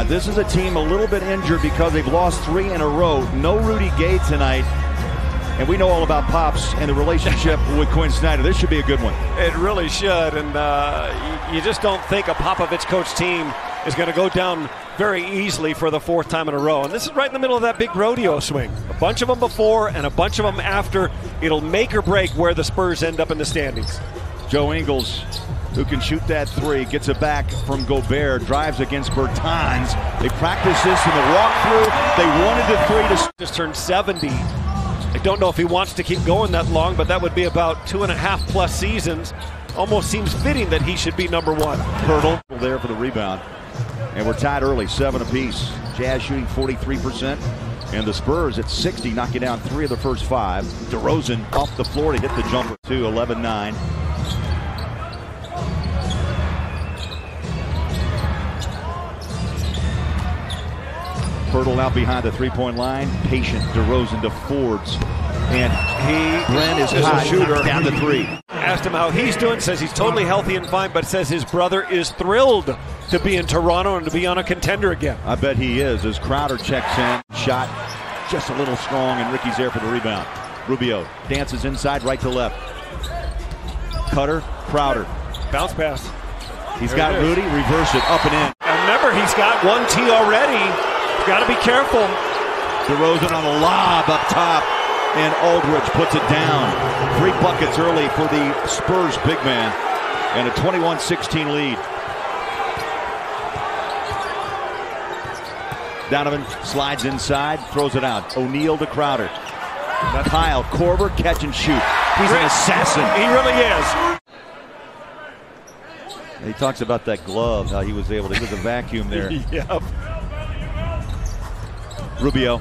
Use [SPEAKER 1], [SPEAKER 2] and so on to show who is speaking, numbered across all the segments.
[SPEAKER 1] This is a team a little bit injured because they've lost 3 in a row. No Rudy Gay tonight. And we know all about Pops and the relationship with Quinn Snyder. This should be a good one.
[SPEAKER 2] It really should. And you just don't think a Popovich coach team is going to go down very easily for the 4th time in a row. And this is right in the middle of that big rodeo swing. A bunch of them before and a bunch of them after. It'll make or break where the Spurs end up in the standings.
[SPEAKER 1] Joe Ingles, who can shoot that 3, gets it back from Gobert, drives against Bertans. They practiced this in the walkthrough. They wanted the 3 to
[SPEAKER 2] just turned 70. I don't know if he wants to keep going that long, but that would be about 2.5+ seasons. Almost seems fitting that he should be number 1.
[SPEAKER 1] Hurdle there for the rebound. And we're tied early, 7 apiece. Jazz shooting 43%. And the Spurs at 60, knocking down 3 of the first 5. DeRozan off the floor to hit the jumper, 11-9. Hurdle out behind the 3-point line. Patient DeRozan to Fords. And Brent is a shooter down the 3.
[SPEAKER 2] Asked him how he's doing, says he's totally healthy and fine, but says his brother is thrilled to be in Toronto and to be on a contender again.
[SPEAKER 1] I bet he is, as Crowder checks in. Shot just a little strong, and Ricky's there for the rebound. Rubio dances inside, right to left. Cutter, Crowder.
[SPEAKER 2] Bounce pass.
[SPEAKER 1] He's got Rudy, reverse it, up and in.
[SPEAKER 2] And remember, he's got 1 T already. Got to be careful.
[SPEAKER 1] DeRozan on a lob up top, and Aldridge puts it down. 3 buckets early for the Spurs big man, and a 21-16 lead. Donovan slides inside, throws it out. O'Neal to Crowder. Kyle Korver, catch and shoot. He's an assassin.
[SPEAKER 2] He really is.
[SPEAKER 1] He talks about that glove, how he was able to, he was a vacuum there.
[SPEAKER 2] Yep.
[SPEAKER 1] Rubio,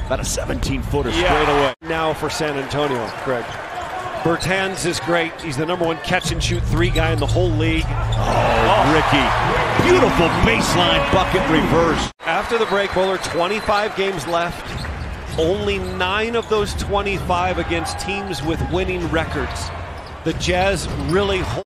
[SPEAKER 1] about a 17-footer straight away.
[SPEAKER 2] Now for San Antonio, Craig. Bertans is great. He's the number 1 catch-and-shoot 3 guy in the whole league.
[SPEAKER 1] Oh, Ricky. Beautiful baseline bucket reverse.
[SPEAKER 2] After the break, Bowler, 25 games left. Only 9 of those 25 against teams with winning records. The Jazz really hold.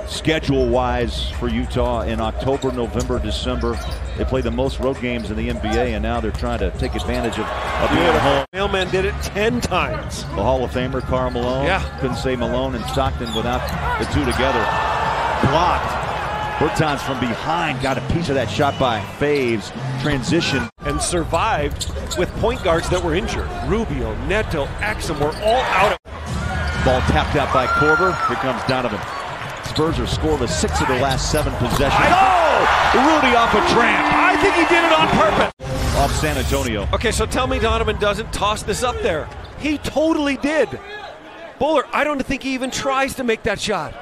[SPEAKER 1] Schedule-wise for Utah in October, November, December, they play the most road games in the NBA, and now they're trying to take advantage of being at home.
[SPEAKER 2] Mailman did it 10 times.
[SPEAKER 1] The Hall of Famer, Karl Malone.
[SPEAKER 2] Yeah.
[SPEAKER 1] Couldn't say Malone and Stockton without the 2 together. Blocked. Bertans from behind got a piece of that shot by Faves. Transition.
[SPEAKER 2] And survived with point guards that were injured. Rubio, Neto, Exum were all out of.
[SPEAKER 1] Ball tapped out by Korver. Here comes Donovan. Spurs are scoreless 6 of their last 7 possessions. Rudy off a tramp.
[SPEAKER 2] I think he did it on purpose.
[SPEAKER 1] Off San Antonio.
[SPEAKER 2] Okay, so tell me Donovan doesn't toss this up there. He totally did. Bowler, I don't think he even tries to make that shot.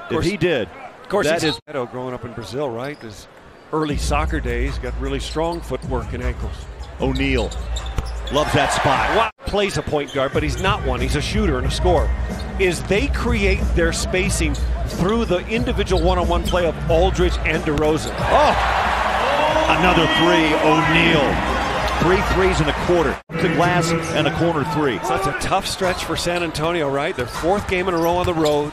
[SPEAKER 1] If he did,
[SPEAKER 2] of course,
[SPEAKER 1] that is
[SPEAKER 2] Neto growing up in Brazil, right? His early soccer days, got really strong footwork and ankles.
[SPEAKER 1] O'Neal loves that spot.
[SPEAKER 2] Watt plays a point guard, but he's not one. He's a shooter and a scorer. Is they create their spacing through the individual one-on-one play of Aldridge and DeRozan.
[SPEAKER 1] Oh! Another 3, O'Neal. 3 threes and a quarter. The glass and a corner 3.
[SPEAKER 2] So that's a tough stretch for San Antonio, right? Their 4th game in a row on the road.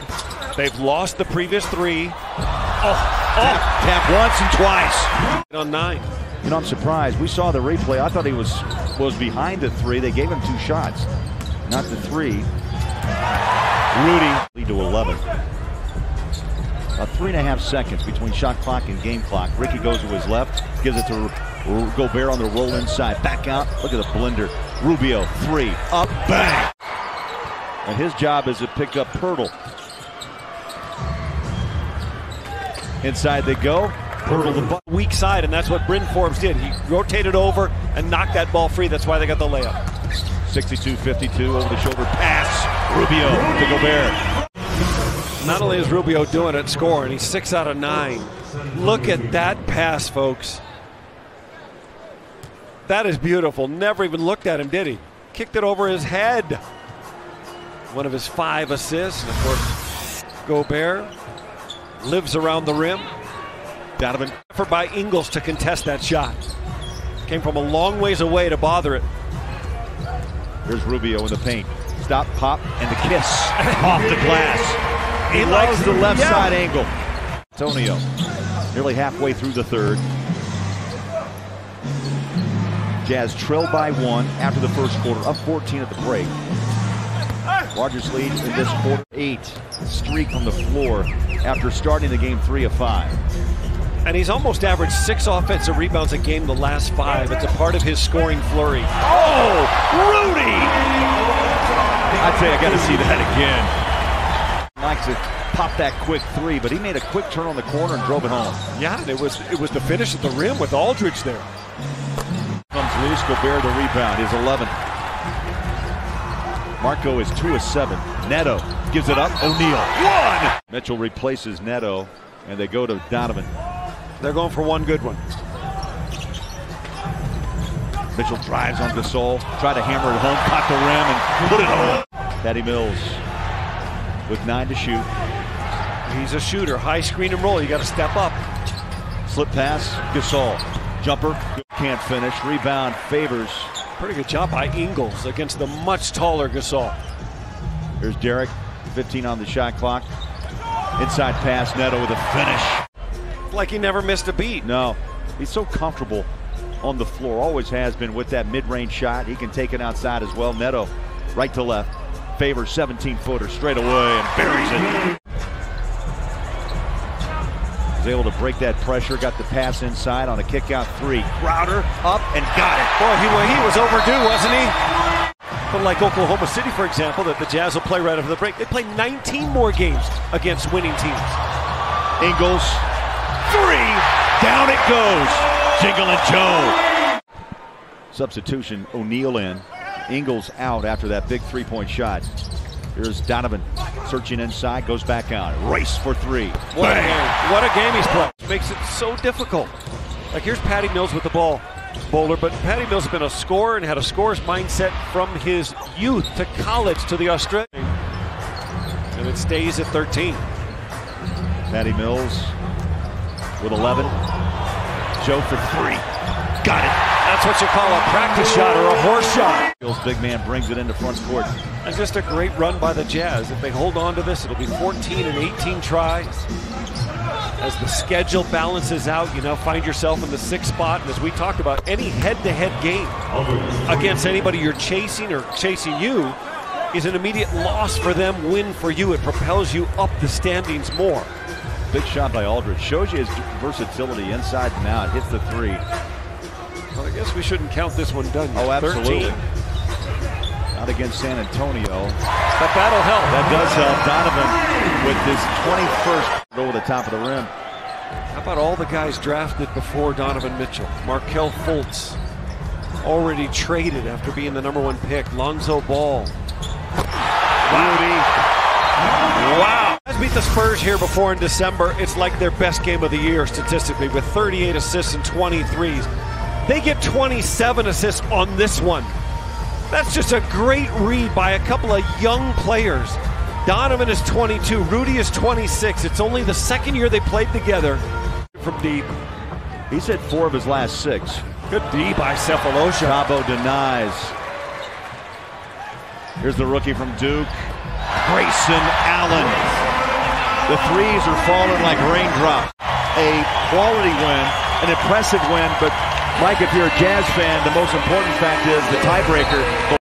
[SPEAKER 2] They've lost the previous 3.
[SPEAKER 1] Tap once and twice.
[SPEAKER 2] On 9.
[SPEAKER 1] You know, I'm surprised. We saw the replay. I thought he was behind the 3. They gave him 2 shots, not the 3. Rudy lead to 11. About 3.5 seconds between shot clock and game clock. Ricky goes to his left, gives it to Gobert on the roll inside. Back out. Look at the blender. Rubio, 3, up, bang. And his job is to pick up Pirtle. Inside they go. Pirtle the
[SPEAKER 2] weak side, and that's what Bryn Forbes did. He rotated over and knocked that ball free. That's why they got the layup.
[SPEAKER 1] 62-52 over the shoulder pass. Rubio to Gobert.
[SPEAKER 2] Not only is Rubio doing it, scoring, he's 6 out of 9. Look at that pass, folks. That is beautiful. Never even looked at him, did he? Kicked it over his head. One of his 5 assists. And of course, Gobert lives around the rim.
[SPEAKER 1] Donovan.
[SPEAKER 2] Effort by Ingles to contest that shot. Came from a long ways away to bother it.
[SPEAKER 1] Here's Rubio in the paint. Stop, pop, and the kiss off the glass. He likes the left side angle. Antonio. Nearly halfway through the third. Jazz trailed by 1 after the first quarter, up 14 at the break. Largest lead in this quarter, 8. Streak from the floor after starting the game 3 of 5.
[SPEAKER 2] And he's almost averaged 6 offensive rebounds a game the last 5. It's a part of his scoring flurry.
[SPEAKER 1] Oh, Rudy! I tell you, I got to see that again. Likes to pop that quick 3, but he made a quick turn on the corner and drove it home.
[SPEAKER 2] Yeah, and it was the finish at the rim with Aldridge there.
[SPEAKER 1] Comes loose, Gobert the rebound, his 11th. Marco is 2 of 7. Neto gives it up. O'Neal, 1! Mitchell replaces Neto, and they go to Donovan.
[SPEAKER 2] They're going for one good one.
[SPEAKER 1] Mitchell drives on Gasol, try to hammer it home, caught the rim, and put it home. Patty Mills with 9 to shoot.
[SPEAKER 2] He's a shooter. High screen and roll. You got to step up.
[SPEAKER 1] Slip pass, Gasol. Jumper, can't finish. Rebound, Favors.
[SPEAKER 2] Pretty good job by Ingles against the much taller Gasol.
[SPEAKER 1] Here's Derek, 15 on the shot clock. Inside pass, Neto with a finish.
[SPEAKER 2] Like he never missed a beat.
[SPEAKER 1] No, he's so comfortable on the floor. Always has been with that mid-range shot. He can take it outside as well. Neto, right to left. Favors 17-footer straight away and buries it. Was able to break that pressure, got the pass inside on a kick-out 3. Crowder up and got it.
[SPEAKER 2] Boy, he was overdue, wasn't he? But like Oklahoma City, for example, that the Jazz will play right after the break. They play 19 more games against winning teams.
[SPEAKER 1] Ingles, 3, down it goes. Jingle and Joe. Substitution, O'Neal in. Ingles out after that big 3-point shot. Here's Donovan searching inside, goes back out. Race for 3.
[SPEAKER 2] What a game. What a game he's played. Makes it so difficult. Like here's Patty Mills with the ball, Bowler, but Patty Mills has been a scorer and had a scorer's mindset from his youth to college to the Australian. And it stays at 13.
[SPEAKER 1] Patty Mills with 11. Joe for 3. Got it.
[SPEAKER 2] That's what you call a practice shot or a horse shot.
[SPEAKER 1] Bill's big man brings it into front court.
[SPEAKER 2] It's just a great run by the Jazz. If they hold on to this, it'll be 14 and 18 tries. As the schedule balances out, you now find yourself in the 6th spot. And as we talked about, any head-to-head game against anybody you're chasing or chasing you is an immediate loss for them, win for you. It propels you up the standings more.
[SPEAKER 1] Big shot by Aldridge. Shows you his versatility inside and out. Hits the 3.
[SPEAKER 2] Well, I guess we shouldn't count this one done.
[SPEAKER 1] Oh, absolutely.
[SPEAKER 2] 13.
[SPEAKER 1] Not against San Antonio.
[SPEAKER 2] But that'll help.
[SPEAKER 1] That does help. Donovan with his 21st over the top of the rim.
[SPEAKER 2] How about all the guys drafted before Donovan Mitchell? Markelle Fultz, already traded after being the #1 pick. Lonzo Ball.
[SPEAKER 1] Rudy.
[SPEAKER 2] Wow. Jazz beat the Spurs here before in December. It's like their best game of the year statistically with 38 assists and 23s. They get 27 assists on this one. That's just a great read by a couple of young players. Donovan is 22, Rudy is 26. It's only the second year they played together from deep.
[SPEAKER 1] He's hit 4 of his last 6.
[SPEAKER 2] Good D by Sefolosha.
[SPEAKER 1] Chabo denies. Here's the rookie from Duke, Grayson Allen. The 3s are falling like raindrops. A quality win, an impressive win, but Mike, if you're a Jazz fan, the most important fact is the tiebreaker.